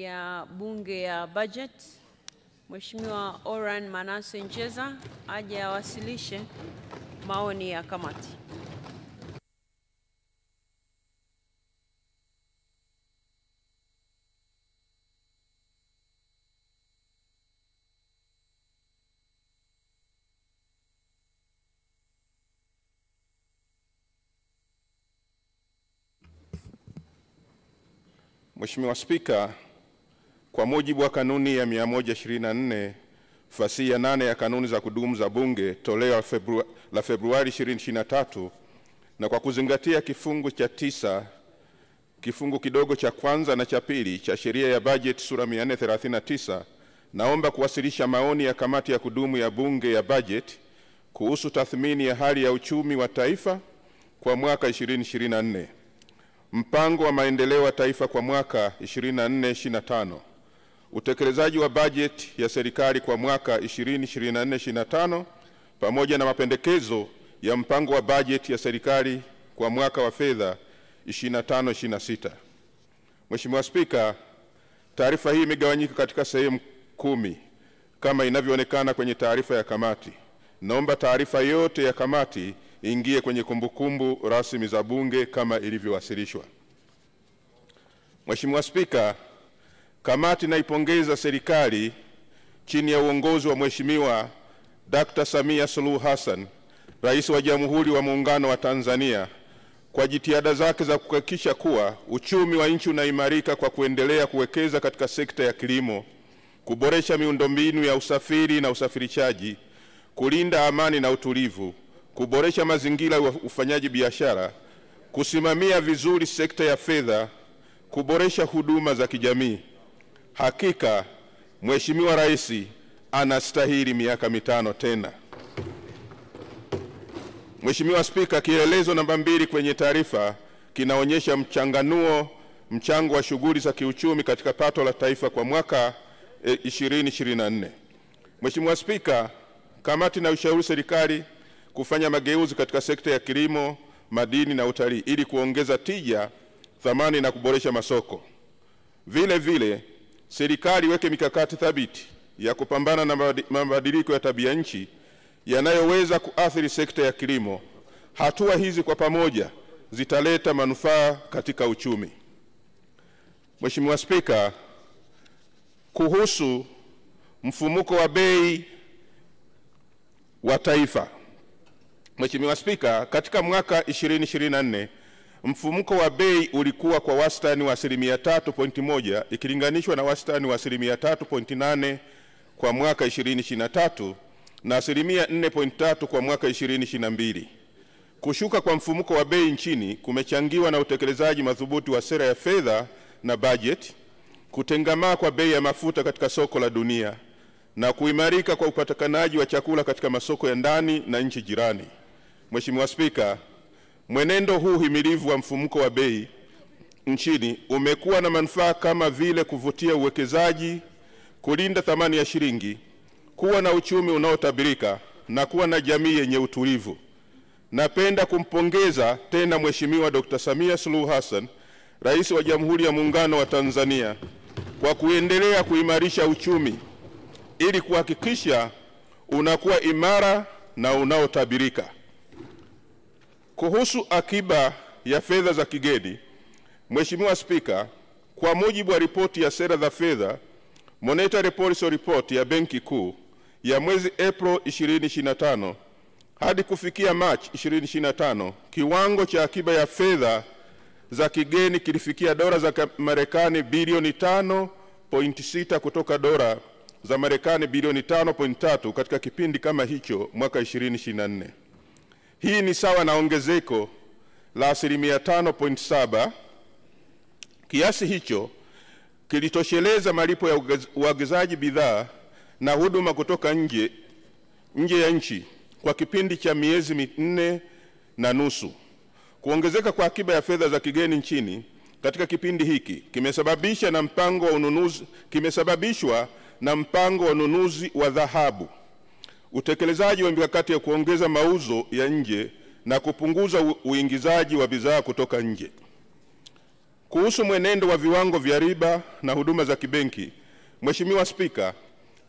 ya bunge ya budget, Mheshimiwa Oran Manase Njeza aje awasilishe maoni ya kamati. Mheshimiwa Spika, kwa mujibu wa kanuni ya 124 fasi ya 8 ya kanuni za kudumu za Bunge toleo la Februari 2023, na kwa kuzingatia kifungu cha 9 kifungu kidogo cha kwanza na cha pili cha sheria ya bajeti sura 439, naomba kuwasilisha maoni ya kamati ya kudumu ya Bunge ya bajeti kuhusu tathmini ya hali ya uchumi wa taifa kwa mwaka 2024. Mpango wa maendeleo wa taifa kwa mwaka 2024-2025. Utekelezaji wa bajeti ya serikali kwa mwaka 2024-2025 pamoja na mapendekezo ya mpango wa bajeti ya serikali kwa mwaka wa fedha 2025-2026. Mheshimiwa Spika, taarifa hii imegawanyika katika sehemu 10 kama inavyoonekana kwenye taarifa ya kamati. Naomba taarifa yote ya kamati ingie kwenye kumbukumbu rasmi za Bunge kama ilivyowasilishwa. Mheshimiwa Spika, kamati naipongeza serikali chini ya uongozi wa Mheshimiwa Dr. Samia Suluhu Hassan, Rais wa Jamhuri wa Muungano wa Tanzania, kwa jitihada zake za kuhakikisha kuwa uchumi wa nchi unaimarika kwa kuendelea kuwekeza katika sekta ya kilimo, kuboresha miundombinu ya usafiri na usafirishaji, kulinda amani na utulivu, kuboresha mazingira ya ufanyaji biashara, kusimamia vizuri sekta ya fedha, kuboresha huduma za kijamii. Hakika Mheshimiwa Rais anastahili miaka 5 tena. Mheshimiwa Spika, kielelezo namba 2 kwenye taarifa kinaonyesha mchango wa shughuli za kiuchumi katika pato la taifa kwa mwaka 2024. Mheshimiwa Spika, kamati na ushauri serikali kufanya mageuzi katika sekta ya kilimo, madini na utalii ili kuongeza tija, thamani na kuboresha masoko. Vile vile, serikali iweke mikakati thabiti ya kupambana na mabadiliko ya tabia nchi yanayoweza kuathiri sekta ya kilimo. Hatua hizi kwa pamoja zitaleta manufaa katika uchumi. Mheshimiwa Spika, kuhusu mfumuko wa bei wa taifa. Mheshimiwa Spika, katika mwaka 2024 mfumuko wa bei ulikuwa kwa wastani wa 3.1% ikilinganishwa na wastani wa 3.8% kwa mwaka 2023 na 4.3% kwa mwaka 2022. Kushuka kwa mfumuko wa bei nchini kumechangiwa na utekelezaji madhubuti wa sera ya fedha na bajeti, kutengamaa kwa bei ya mafuta katika soko la dunia na kuimarika kwa upatikanaji wa chakula katika masoko ya ndani na nchi jirani. Mheshimiwa Spika, mwenendo huu himilivu wa mfumuko wa bei nchini umekuwa na manufaa kama vile kuvutia uwekezaji, kulinda thamani ya shilingi, kuwa na uchumi unaotabirika na kuwa na jamii yenye utulivu. Napenda kumpongeza tena Mheshimiwa Dr. Samia Suluhu Hassan, Rais wa Jamhuri ya Muungano wa Tanzania, kwa kuendelea kuimarisha uchumi ili kuhakikisha unakuwa imara na unaotabirika. Kuhusu akiba ya fedha za kigeni, Mheshimiwa Spika, kwa mujibu wa ripoti ya sera za fedha Monetary Policy Report ya Benki Kuu ya mwezi April 2025 hadi kufikia March 2025, kiwango cha akiba ya fedha za kigeni kilifikia dola za Marekani bilioni 5.6 kutoka dola za Marekani bilioni 5.3 katika kipindi kama hicho mwaka 2024. Hii ni sawa na ongezeko la 5.7%. Kiasi hicho kilitosheleza malipo ya uagizaji bidhaa na huduma kutoka nje ya nchi kwa kipindi cha miezi 4.5. Kuongezeka kwa akiba ya fedha za kigeni nchini katika kipindi hiki kimesababishwa na mpango wa ununuzi wa dhahabu, utekelezaji wa mikakati ya kuongeza mauzo ya nje na kupunguza uingizaji wa bidhaa kutoka nje. Kuhusu mwenendo wa viwango vya riba na huduma za kibenki, Mheshimiwa Spika,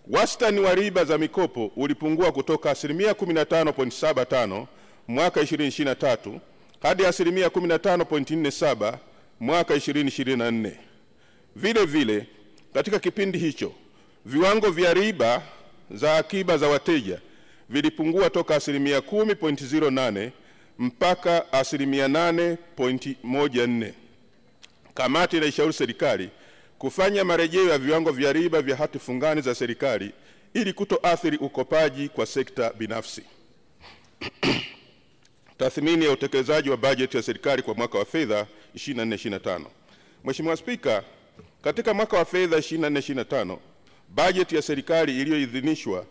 wastani wa riba za mikopo ulipungua kutoka 15.75 mwaka 2023 hadi 15.47 mwaka 2024. Vile vile, katika kipindi hicho, viwango vya riba za akiba za wateja vilipungua toka 10.08 mpaka 8.14. Kamati inaishauri serikali kufanya marejeo ya viwango vya riba vya hati fungani za serikali ili kutoathiri ukopaji kwa sekta binafsi. Tathmini ya utekelezaji wa bajeti ya serikali kwa mwaka wa fedha 24-25. Mheshimiwa Spika, katika mwaka wa fedha 24-25, bajeti ya serikali iliyoidhinishwa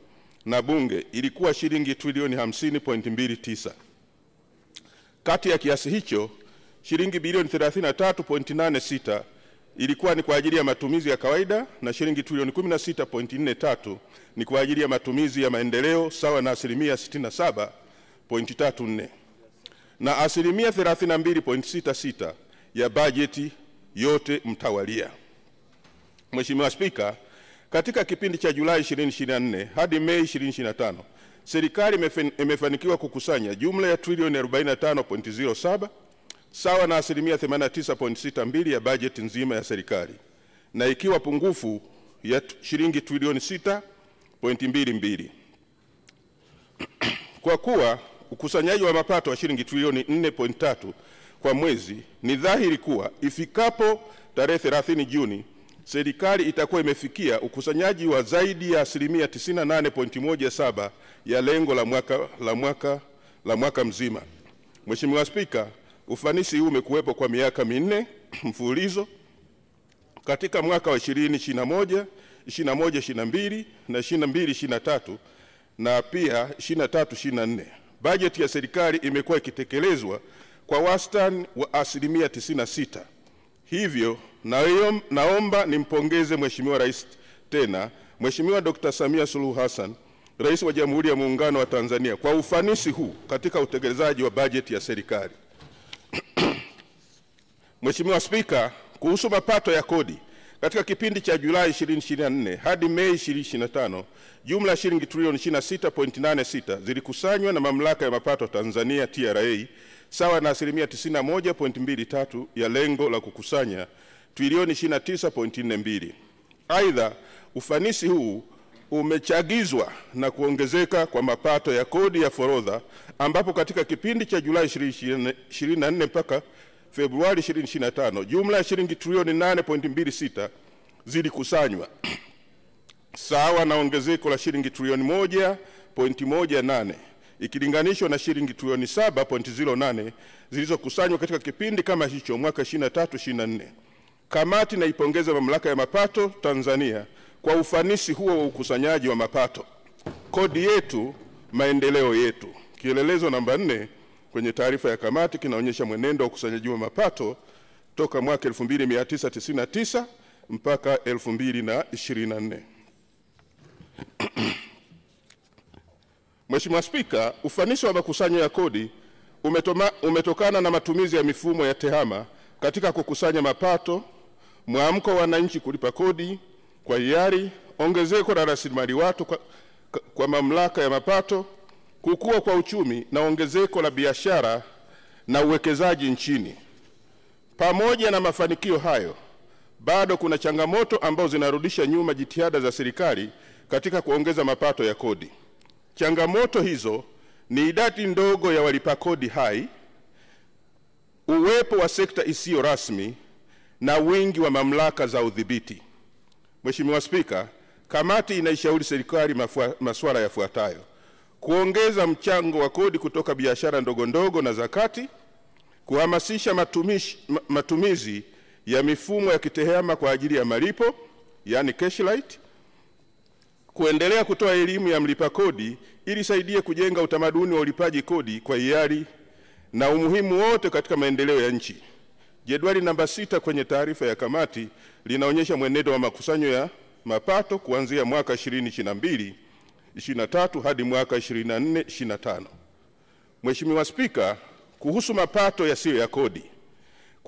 na Bunge ilikuwa shilingi trilioni 50.29. Kati ya kiasi hicho, shilingi bilioni 33.86 ilikuwa ni kwa ajili ya matumizi ya kawaida na shilingi trilioni 16.43 ni kwa ajili ya matumizi ya maendeleo sawa na 67.34 na 32.66 ya bajeti yote mtawalia. Mheshimiwa Spika, katika kipindi cha Julai 2024 hadi Mei 2025, serikali imefanikiwa kukusanya jumla ya trilioni 45.07 sawa na 89.62 ya bajeti nzima ya serikali, na ikiwa pungufu ya shilingi trilioni 6.22. Kwa kuwa ukusanyaji wa mapato wa shilingi trilioni 4.3 kwa mwezi, ni dhahiri kuwa ifikapo tarehe 30 Juni serikali itakuwa imefikia ukusanyaji wa zaidi ya 98.17 ya lengo la mwaka mzima. Mheshimiwa Spika, ufanisi huu umekuwepo kwa miaka minne mfululizo katika mwaka wa 2021, 21-22 na 22-23 na pia 23-24. Bajeti ya serikali imekuwa ikitekelezwa kwa wastani wa 96%. Hivyo naomba nimpongeze Mheshimiwa Rais tena, Mheshimiwa Dr. Samia Suluhu Hassan, Rais wa Jamhuri ya Muungano wa Tanzania, kwa ufanisi huu katika utekelezaji wa bajeti ya serikali. Mheshimiwa Spika, kuhusu mapato ya kodi, katika kipindi cha Julai 2024 hadi Mei 2025, jumla ya shilingi trilioni 26.86 zilikusanywa na Mamlaka ya Mapato Tanzania TRA sawa na 91.23 ya lengo la kukusanya trilioni 29.42. Aidha, ufanisi huu umechagizwa na kuongezeka kwa mapato ya kodi ya forodha, ambapo katika kipindi cha Julai 2024 mpaka Februari 2025 jumla ya shilingi trilioni 8.26 zilikusanywa sawa na ongezeko la shilingi trilioni 1.18 ikilinganishwa na shilingi trilioni 7.08 zilizokusanywa katika kipindi kama hicho mwaka 23-24. Kamati naipongeza Mamlaka ya Mapato Tanzania kwa ufanisi huo wa ukusanyaji wa mapato. Kodi yetu, maendeleo yetu. Kielelezo namba 4 kwenye taarifa ya kamati kinaonyesha mwenendo wa ukusanyaji wa mapato toka mwaka 1999 mpaka 2024. Mheshimiwa Spika, ufanisi wa makusanyo ya kodi umetokana na matumizi ya mifumo ya tehama katika kukusanya mapato, mwamko wa wananchi kulipa kodi kwa hiari, ongezeko la rasilimali watu kwa Mamlaka ya Mapato, kukua kwa uchumi na ongezeko la biashara na uwekezaji nchini. Pamoja na mafanikio hayo, bado kuna changamoto ambazo zinarudisha nyuma jitihada za serikali katika kuongeza mapato ya kodi. Changamoto hizo ni idadi ndogo ya walipa kodi hai, uwepo wa sekta isiyo rasmi na wingi wa mamlaka za udhibiti. Mheshimiwa Spika, kamati inaishauri serikali masuala yafuatayo: kuongeza mchango wa kodi kutoka biashara ndogo ndogo na zakati, kuhamasisha matumizi ya mifumo ya kitehama kwa ajili ya malipo, yani cashlight, kuendelea kutoa elimu ya mlipa kodi ili saidie kujenga utamaduni wa ulipaji kodi kwa hiari na umuhimu wote katika maendeleo ya nchi. Jedwali namba 6 kwenye taarifa ya kamati linaonyesha mwenendo wa makusanyo ya mapato kuanzia mwaka 2022-23 hadi mwaka 24-25. Mheshimiwa Spika, kuhusu mapato yasiyo ya kodi,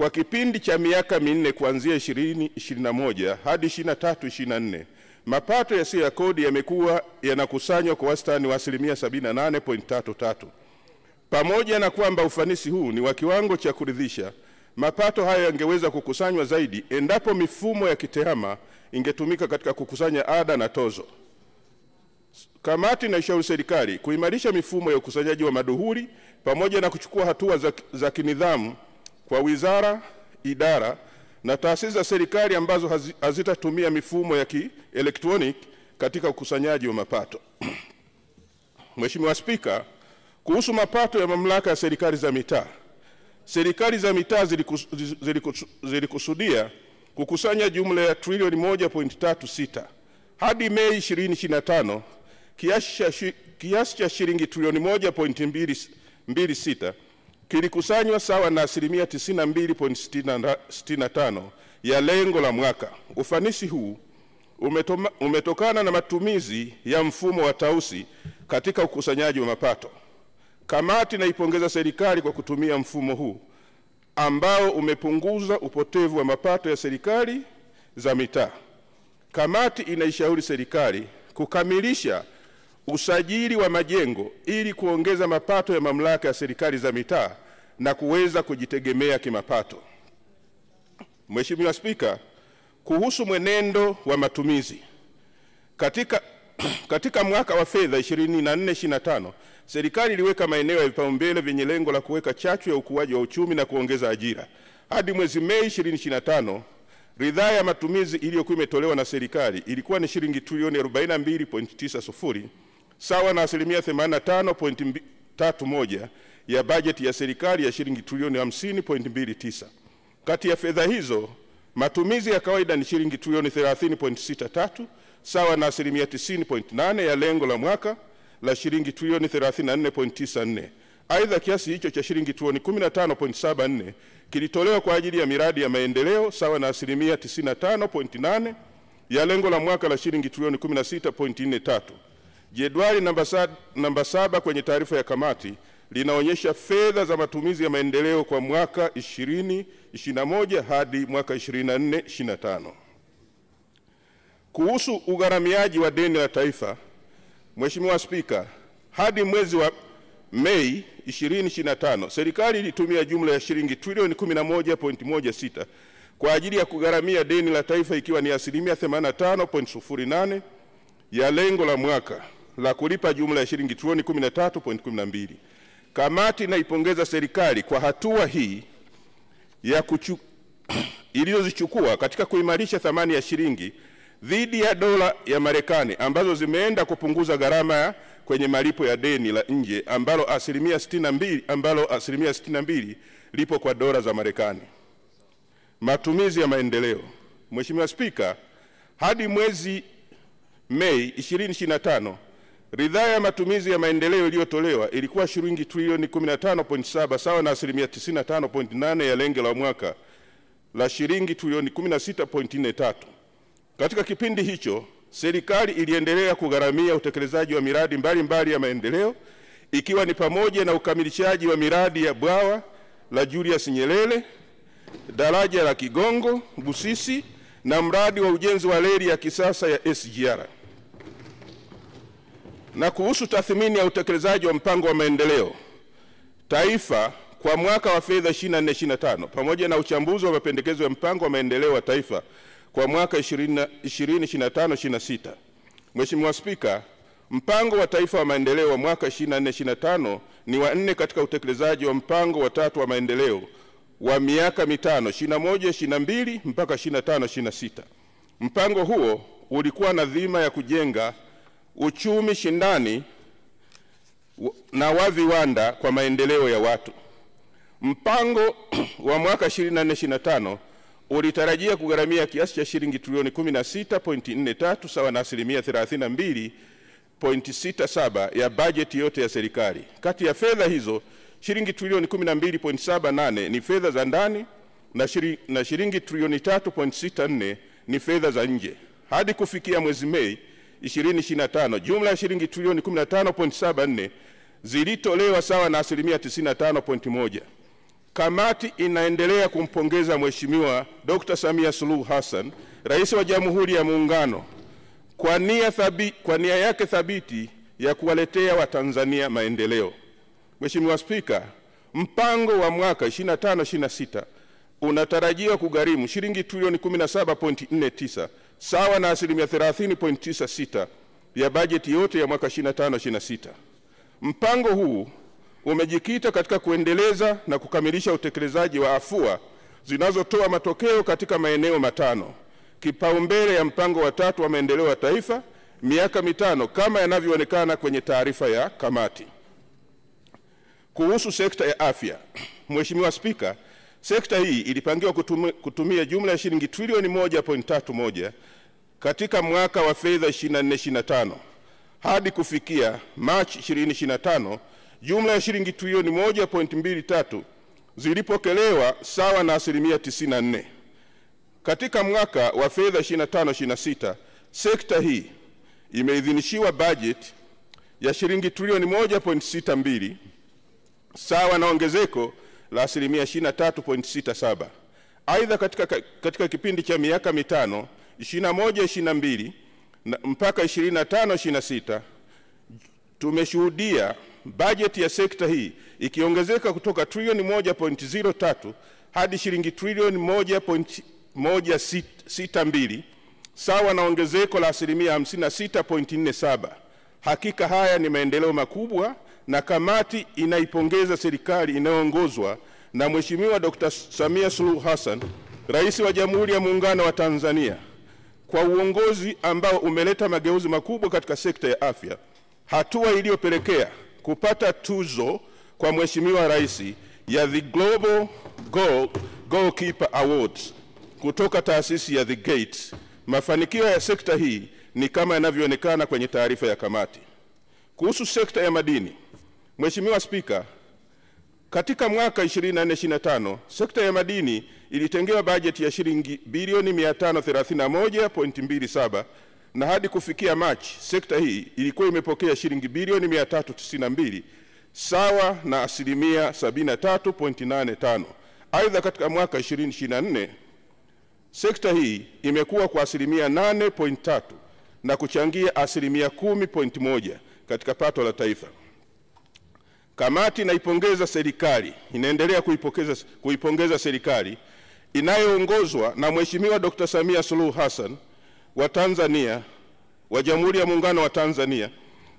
Kwa kipindi cha miaka minne kuanzia 2021 hadi 23-24, mapato yasiyo ya kodi yamekuwa yanakusanywa kwa wastani wa 78.33%. Pamoja na kwamba ufanisi huu ni wa kiwango cha kuridhisha, mapato haya yangeweza kukusanywa zaidi endapo mifumo ya kitehama ingetumika katika kukusanya ada na tozo. Kamati inaishauri serikali kuimarisha mifumo ya ukusanyaji wa maduhuli pamoja na kuchukua hatua za kinidhamu kwa wizara, idara na taasisi za serikali ambazo hazitatumia mifumo ya kielektroniki katika ukusanyaji wa mapato. Mheshimiwa Spika, kuhusu mapato ya mamlaka ya serikali za mitaa. Serikali za mitaa zilikusudia kukusanya jumla ya trilioni 1.36. Hadi Mei 2025, kiasi cha shilingi trilioni 1.26 kilikusanywa sawa na 92.65% ya lengo la mwaka. Ufanisi huu umetokana na matumizi ya mfumo wa tausi katika ukusanyaji wa mapato. Kamati inaipongeza serikali kwa kutumia mfumo huu ambao umepunguza upotevu wa mapato ya serikali za mitaa. Kamati inaishauri serikali kukamilisha usajili wa majengo ili kuongeza mapato ya mamlaka ya serikali za mitaa na kuweza kujitegemea kimapato. Mheshimiwa Spika, kuhusu mwenendo wa matumizi. Katika mwaka wa fedha 24-25, serikali iliweka maeneo ya vipaumbele vyenye lengo la kuweka chachu ya ukuaji wa uchumi na kuongeza ajira. Hadi mwezi Mei 2025, ridhaa ya matumizi iliyokuwa imetolewa na serikali ilikuwa ni shilingi trilioni 42.90, sawa na 85.31% ya bajeti ya serikali ya shilingi trilioni 50.29. Kati ya fedha hizo, matumizi ya kawaida ni shilingi trilioni 30.63, sawa na 90.8% ya lengo la mwaka la shilingi trilioni 34.94. Aidha, kiasi hicho cha shilingi trilioni 15.74 kilitolewa kwa ajili ya miradi ya maendeleo sawa na 95.8% ya lengo la mwaka la shilingi trilioni 16.43. Jedwali namba 7 kwenye taarifa ya kamati linaonyesha fedha za matumizi ya maendeleo kwa mwaka 2021 hadi mwaka 24-25. Kuhusu ugharamiaji wa deni la taifa. Mheshimiwa Spika, hadi mwezi wa Mei 2025, serikali ilitumia jumla ya shilingi trilioni 11.16 kwa ajili ya kugharamia deni la taifa, ikiwa ni 85.08% ya lengo la mwaka la kulipa jumla ya shilingi trilioni 13.12. Kamati inaipongeza serikali kwa hatua hii iliyozichukua katika kuimarisha thamani ya shilingi dhidi ya dola ya Marekani, ambazo zimeenda kupunguza gharama kwenye malipo ya deni la nje ambalo asilimia 62 lipo kwa dola za Marekani. Matumizi ya maendeleo. Mheshimiwa Spika, hadi mwezi Mei 2025, ridhaa ya matumizi ya maendeleo iliyotolewa ilikuwa shilingi trilioni 15.7, sawa na 95.8% ya lengo la mwaka la shilingi trilioni 16.43. Katika kipindi hicho, serikali iliendelea kugharamia utekelezaji wa miradi mbalimbali ya maendeleo, ikiwa ni pamoja na ukamilishaji wa miradi ya bwawa la Julius Nyerere, daraja la Kigongo Busisi na mradi wa ujenzi wa reli ya kisasa ya SGR. Na kuhusu tathmini ya utekelezaji wa mpango wa maendeleo taifa kwa mwaka wa fedha 24-25 pamoja na uchambuzi wa mapendekezo ya mpango wa maendeleo wa taifa kwa mwaka 2025-26. Mheshimiwa Spika, mpango wa taifa wa maendeleo wa mwaka 24-25 ni wa 4 katika utekelezaji wa mpango wa 3 wa maendeleo wa miaka mitano 21-22 mpaka 25-26. Mpango huo ulikuwa na dhima ya kujenga uchumi shindani na wa viwanda kwa maendeleo ya watu. Mpango wa mwaka 24-25 ulitarajia kugharamia kiasi cha shilingi trilioni 16.43, sawa na 32.67% ya bajeti yote ya serikali. Kati ya fedha hizo, shilingi trilioni 12.78 ni fedha za ndani na shilingi trilioni 3.64 ni fedha za nje. Hadi kufikia mwezi Mei 2025, jumla ya shilingi trilioni 15.74 zilitolewa, sawa na 95.1%. Kamati inaendelea kumpongeza Mheshimiwa Dr. Samia Suluhu Hassan, Rais wa Jamhuri ya Muungano, kwa nia yake thabiti ya kuwaletea Watanzania maendeleo. Mheshimiwa Spika, mpango wa mwaka 25-26 unatarajiwa kugharimu shilingi trilioni 17.49 sawa na asilimia 30.96 ya bajeti yote ya mwaka 25-26. Mpango huu umejikita katika kuendeleza na kukamilisha utekelezaji wa afua zinazotoa matokeo katika maeneo matano. Kipaumbele ya mpango wa 3 wa maendeleo ya taifa miaka mitano kama yanavyoonekana kwenye taarifa ya kamati. Kuhusu sekta ya afya, Mheshimiwa Spika, sekta hii ilipangiwa kutumia jumla ya shilingi trilioni 1.31 katika mwaka wa fedha 24-25. Hadi kufikia Machi 2025, jumla ya shilingi trilioni 1.23 zilipokelewa sawa na asilimia 94. Katika mwaka wa fedha 25-26, sekta hii imeidhinishiwa bajeti ya shilingi trilioni 1.62 sawa na ongezeko la asilimia 23.67. Aidha, katika kipindi cha miaka mitano 21-22 mpaka 25-26 tumeshuhudia bajeti ya sekta hii ikiongezeka kutoka trilioni 1.03 hadi shilingi trilioni 1.162 sawa na ongezeko la asilimia 56.47. Hakika haya ni maendeleo makubwa, na kamati inaipongeza serikali inayoongozwa na Mheshimiwa Dr. Samia Suluhu Hassan, Rais wa Jamhuri ya Muungano wa Tanzania, kwa uongozi ambao umeleta mageuzi makubwa katika sekta ya afya, hatua iliyopelekea kupata tuzo kwa Mheshimiwa Rais ya The Global Goalkeeper Awards kutoka taasisi ya The Gates. Mafanikio ya sekta hii ni kama yanavyoonekana kwenye taarifa ya kamati. Kuhusu sekta ya madini, Mheshimiwa Spika, katika mwaka 24-25 sekta ya madini ilitengewa bajeti ya shilingi bilioni 531.27 na hadi kufikia Machi sekta hii ilikuwa imepokea shilingi bilioni 392 sawa na asilimia 73.85. Aidha, katika mwaka 2024 sekta hii imekuwa kwa asilimia 8.3 na kuchangia asilimia 10.1 katika pato la taifa. Kamati inaendelea kuipongeza serikali inayoongozwa na Mheshimiwa Dr. Samia Suluhu Hassan wa Tanzania, wa Jamhuri ya Muungano wa Tanzania.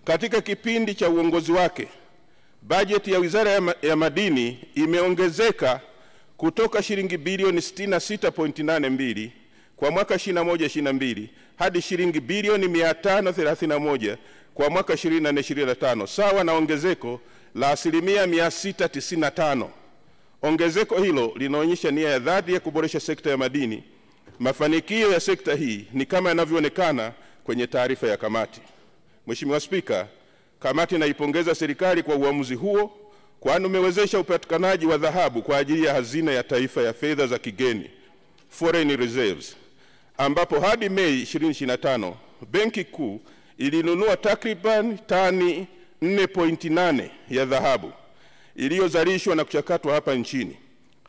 Katika kipindi cha uongozi wake, bajeti ya Wizara ya Madini imeongezeka kutoka shilingi bilioni 66.82 kwa mwaka 21-22 hadi shilingi bilioni 531 kwa mwaka 24-25 sawa na ongezeko la asilimia 695. Ongezeko hilo linaonyesha nia ya dhati ya kuboresha sekta ya madini. Mafanikio ya sekta hii ni kama yanavyoonekana kwenye taarifa ya kamati. Mheshimiwa Spika, kamati inaipongeza serikali kwa uamuzi huo, kwani umewezesha upatikanaji wa dhahabu kwa ajili ya hazina ya taifa ya fedha za kigeni, foreign reserves, ambapo hadi Mei 2025 Benki Kuu ilinunua takriban tani 4.8 ya dhahabu iliyozalishwa na kuchakatwa hapa nchini.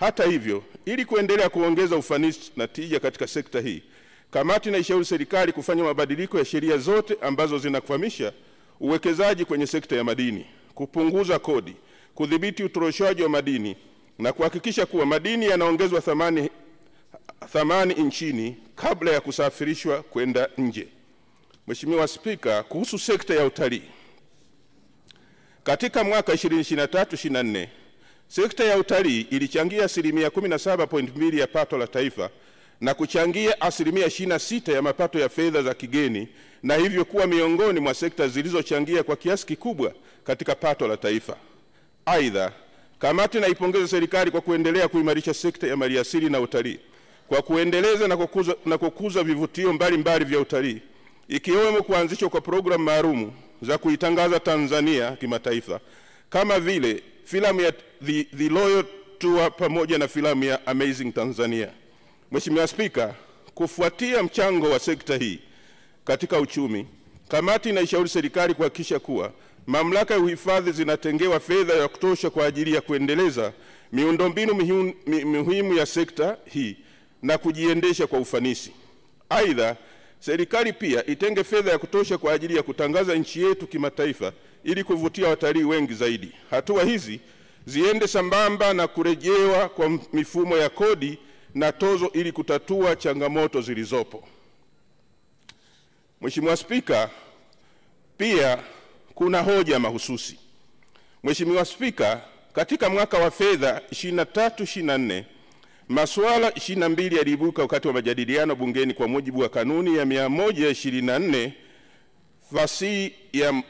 Hata hivyo, ili kuendelea kuongeza ufanisi na tija katika sekta hii, kamati inaishauri serikali kufanya mabadiliko ya sheria zote ambazo zinakwamisha uwekezaji kwenye sekta ya madini, kupunguza kodi, kudhibiti utoroshaji wa madini na kuhakikisha kuwa madini yanaongezwa thamani nchini kabla ya kusafirishwa kwenda nje. Mheshimiwa Spika, kuhusu sekta ya utalii, katika mwaka 2023-24 sekta ya utalii ilichangia asilimia 17.2 ya pato la taifa na kuchangia asilimia 26 ya mapato ya fedha za kigeni, na hivyo kuwa miongoni mwa sekta zilizochangia kwa kiasi kikubwa katika pato la taifa. Aidha, kamati inaipongeza serikali kwa kuendelea kuimarisha sekta ya maliasili na utalii kwa kuendeleza na kukuza vivutio mbalimbali vya utalii, ikiwemo kuanzishwa kwa programu maalum za kuitangaza Tanzania kimataifa kama vile filamu ya The Royal Tour pamoja na filamu ya Amazing Tanzania. Mheshimiwa Spika, kufuatia mchango wa sekta hii katika uchumi, kamati inaishauri serikali kuhakikisha kuwa mamlaka ya uhifadhi zinatengewa fedha ya kutosha kwa ajili ya kuendeleza miundombinu muhimu ya sekta hii na kujiendesha kwa ufanisi. Aidha, serikali pia itenge fedha ya kutosha kwa ajili ya kutangaza nchi yetu kimataifa ili kuvutia watalii wengi zaidi. Hatua hizi ziende sambamba na kurejewa kwa mifumo ya kodi na tozo ili kutatua changamoto zilizopo. Mheshimiwa Spika, pia kuna hoja mahususi. Mheshimiwa Spika, katika mwaka wa fedha 23-24 masuala 22 yaliibuka wakati wa majadiliano bungeni kwa mujibu wa kanuni ya 124 fasihi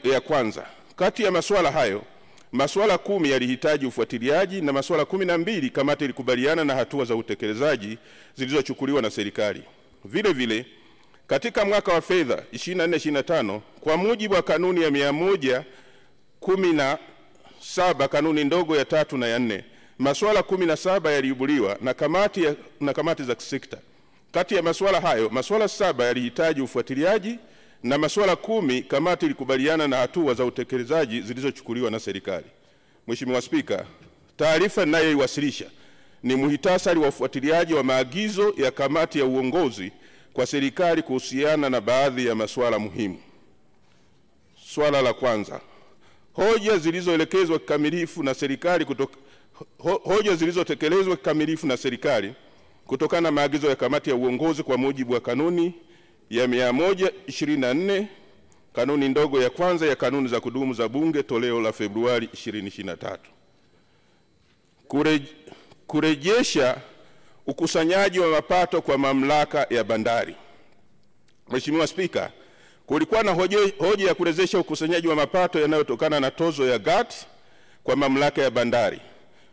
ya kwanza. Kati ya masuala hayo, masuala 10 yalihitaji ufuatiliaji na masuala 12 kamati ilikubaliana na hatua za utekelezaji zilizochukuliwa na serikali. Vile vile, katika mwaka wa fedha 24-25 kwa mujibu wa kanuni ya 117 kanuni ndogo ya 3 na ya 4, masuala 17 yaliibuliwa na kamati za kisekta. Kati ya masuala hayo, masuala 7 yalihitaji ufuatiliaji na masuala 10 kamati ilikubaliana na hatua za utekelezaji zilizochukuliwa na serikali. Mheshimiwa Spika, taarifa ninayoiwasilisha ni muhtasari wa ufuatiliaji wa maagizo ya kamati ya uongozi kwa serikali kuhusiana na baadhi ya masuala muhimu. Swala la kwanza, hoja zilizotekelezwa kikamilifu na serikali kutokana na maagizo ya kamati ya uongozi kwa mujibu wa kanuni ya 124 kanuni ndogo ya kwanza ya kanuni za kudumu za Bunge toleo la Februari 2023. Kurejesha ukusanyaji wa mapato kwa mamlaka ya bandari. Mheshimiwa Spika, kulikuwa na hoja ya kurejesha ukusanyaji wa mapato yanayotokana na tozo ya GAT kwa mamlaka ya bandari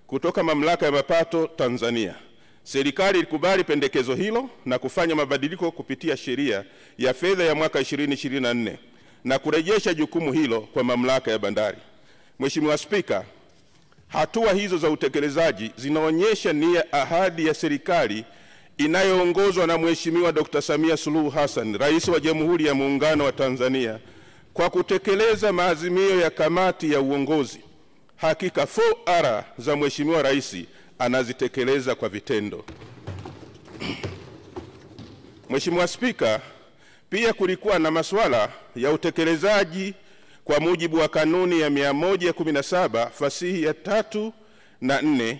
kutoka mamlaka ya mapato Tanzania. Serikali ilikubali pendekezo hilo na kufanya mabadiliko kupitia sheria ya fedha ya mwaka 2024 na kurejesha jukumu hilo kwa mamlaka ya bandari. Mheshimiwa Spika, hatua hizo za utekelezaji zinaonyesha nia ahadi ya serikali inayoongozwa na Mheshimiwa Dr. Samia Suluhu Hassan, Rais wa Jamhuri ya Muungano wa Tanzania, kwa kutekeleza maazimio ya kamati ya uongozi. Hakika 4R za Mheshimiwa Rais anazitekeleza kwa vitendo. Mheshimiwa Spika, pia kulikuwa na masuala ya utekelezaji kwa mujibu wa kanuni ya 117 fasihi ya 3 na 4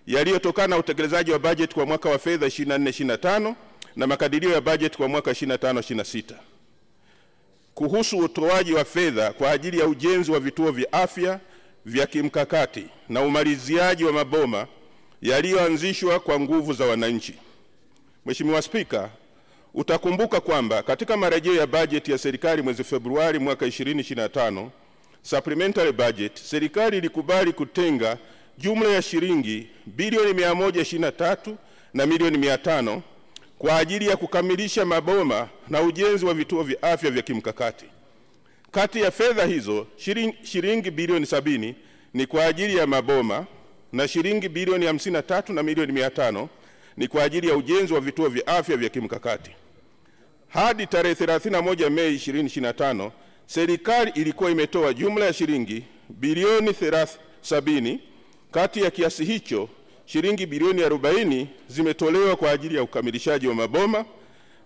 yaliyotokana na utekelezaji wa bajeti kwa mwaka wa fedha 24-25 na makadirio ya bajeti kwa mwaka 25-26 kuhusu utoaji wa fedha kwa ajili ya ujenzi wa vituo vya afya vya kimkakati na umaliziaji wa maboma yaliyoanzishwa kwa nguvu za wananchi. Mheshimiwa Spika, utakumbuka kwamba katika marejeo ya bajeti ya serikali mwezi Februari mwaka 2025, supplementary budget, serikali ilikubali kutenga jumla ya shilingi bilioni 123 na milioni 500 kwa ajili ya kukamilisha maboma na ujenzi wa vituo vya afya vya kimkakati. Kati ya fedha hizo, shilingi bilioni 70 ni kwa ajili ya maboma na shilingi bilioni 53 na milioni 500 ni kwa ajili ya ujenzi wa vituo vya afya vya kimkakati. Hadi tarehe 31 Mei 2025, serikali ilikuwa imetoa jumla ya shilingi bilioni 70. Kati ya kiasi hicho, shilingi bilioni 40 zimetolewa kwa ajili ya ukamilishaji wa maboma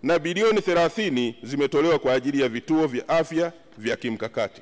na bilioni 30 zimetolewa kwa ajili ya vituo vya afya vya kimkakati.